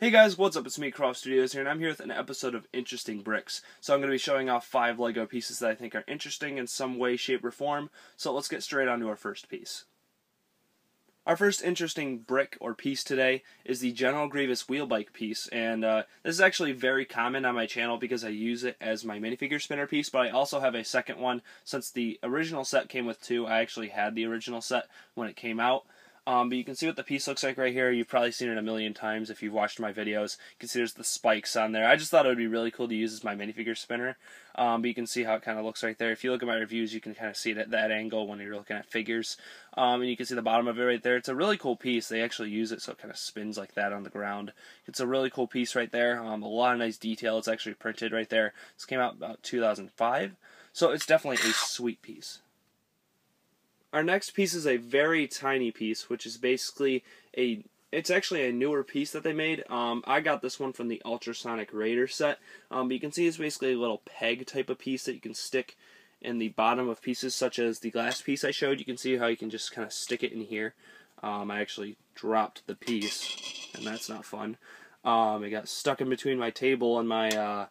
Hey guys, what's up? It's me, Croft Studios here, and I'm here with an episode of Interesting Bricks. So I'm going to be showing off 5 LEGO pieces that I think are interesting in some way, shape, or form. So let's get straight on to our first piece. Our first interesting brick or piece today is the General Grievous wheel bike piece, and this is actually very common on my channel because I use it as my minifigure spinner piece, but I also have a second one. Since the original set came with 2, I actually had the original set when it came out. But you can see what the piece looks like right here. You've probably seen it a million times if you've watched my videos. You can see there's the spikes on there. I just thought it would be really cool to use as my minifigure spinner. But you can see how it kind of looks right there. If you look at my reviews, you can kind of see it at that angle when you're looking at figures. And you can see the bottom of it right there. It's a really cool piece. They actually use it so it kind of spins like that on the ground. It's a really cool piece right there. A lot of nice detail. It's actually printed right there. This came out about 2005. So it's definitely a sweet piece. Our next piece is a very tiny piece, which is basically it's actually a newer piece that they made. I got this one from the Ultrasonic Raider set. But you can see it's basically a little peg type of piece that you can stick in the bottom of pieces, such as the glass piece I showed. You can see how you can just kind of stick it in here. I actually dropped the piece, and that's not fun. It got stuck in between my table and my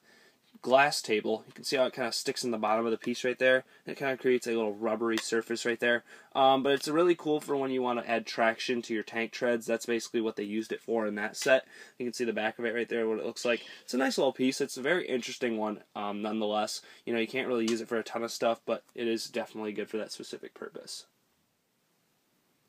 glass table. You can see how it kind of sticks in the bottom of the piece right there. It kind of creates a little rubbery surface right there. But it's really cool for when you want to add traction to your tank treads. That's basically what they used it for in that set. You can see the back of it right there, what it looks like. It's a nice little piece. It's a very interesting one, nonetheless. You know, you can't really use it for a ton of stuff, but it is definitely good for that specific purpose.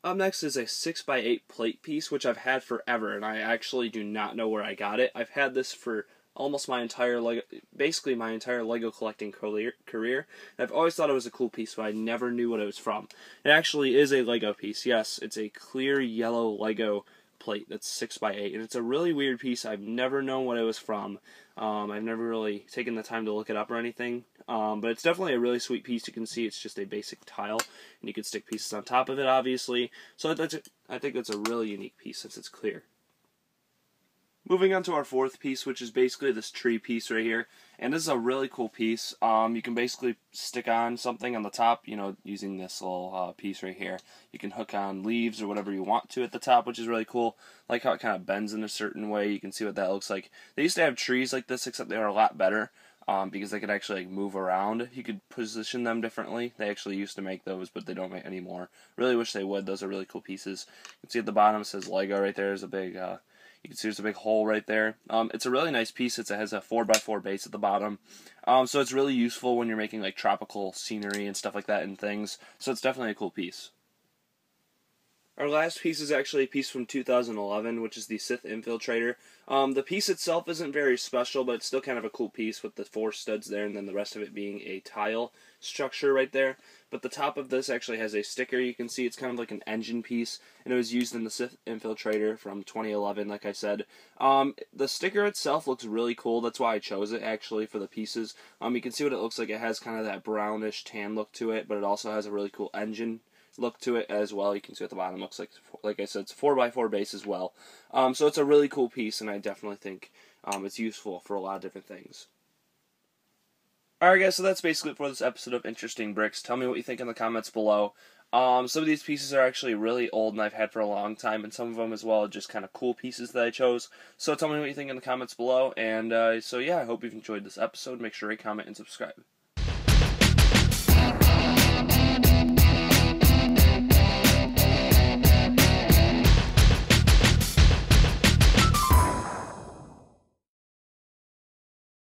Up next is a 6x8 plate piece, which I've had forever, and I actually do not know where I got it. I've had this for almost my entire LEGO, basically my entire LEGO collecting career. I've always thought it was a cool piece, but I never knew what it was from. It actually is a LEGO piece. Yes, it's a clear yellow LEGO plate that's 6x8, and it's a really weird piece. I've never known what it was from. I've never really taken the time to look it up or anything, but it's definitely a really sweet piece. You can see it's just a basic tile, and you can stick pieces on top of it, obviously. So I think that's a really unique piece since it's clear. Moving on to our fourth piece, which is basically this tree piece right here. And this is a really cool piece. You can basically stick on something on the top, you know, using this little piece right here. You can hook on leaves or whatever you want to at the top, which is really cool. I like how it kind of bends in a certain way. You can see what that looks like. They used to have trees like this, except they are a lot better. Because they could actually move around. You could position them differently. They actually used to make those, but they don't make anymore. Really wish they would. Those are really cool pieces. You can see at the bottom it says LEGO right there. There's a big you can see there's a big hole right there. It's a really nice piece. It has a 4x4 base at the bottom. So it's really useful when you're making like tropical scenery and stuff like that and things. So it's definitely a cool piece. Our last piece is actually a piece from 2011, which is the Sith Infiltrator. The piece itself isn't very special, but it's still kind of a cool piece with the 4 studs there, and then the rest of it being a tile structure right there. But the top of this actually has a sticker. You can see it's kind of like an engine piece, and it was used in the Sith Infiltrator from 2011, like I said. The sticker itself looks really cool. That's why I chose it, actually, for the pieces. You can see what it looks like. It has kind of that brownish tan look to it, but it also has a really cool engine look to it as well. You can see at the bottom looks like I said, it's a 4x4 base as well. So it's a really cool piece, and I definitely think it's useful for a lot of different things. Alright guys, so that's basically it for this episode of Interesting Bricks. Tell me what you think in the comments below. Some of these pieces are actually really old and I've had for a long time, and some of them as well are just kind of cool pieces that I chose. So tell me what you think in the comments below, and so yeah, I hope you've enjoyed this episode. Make sure to comment and subscribe.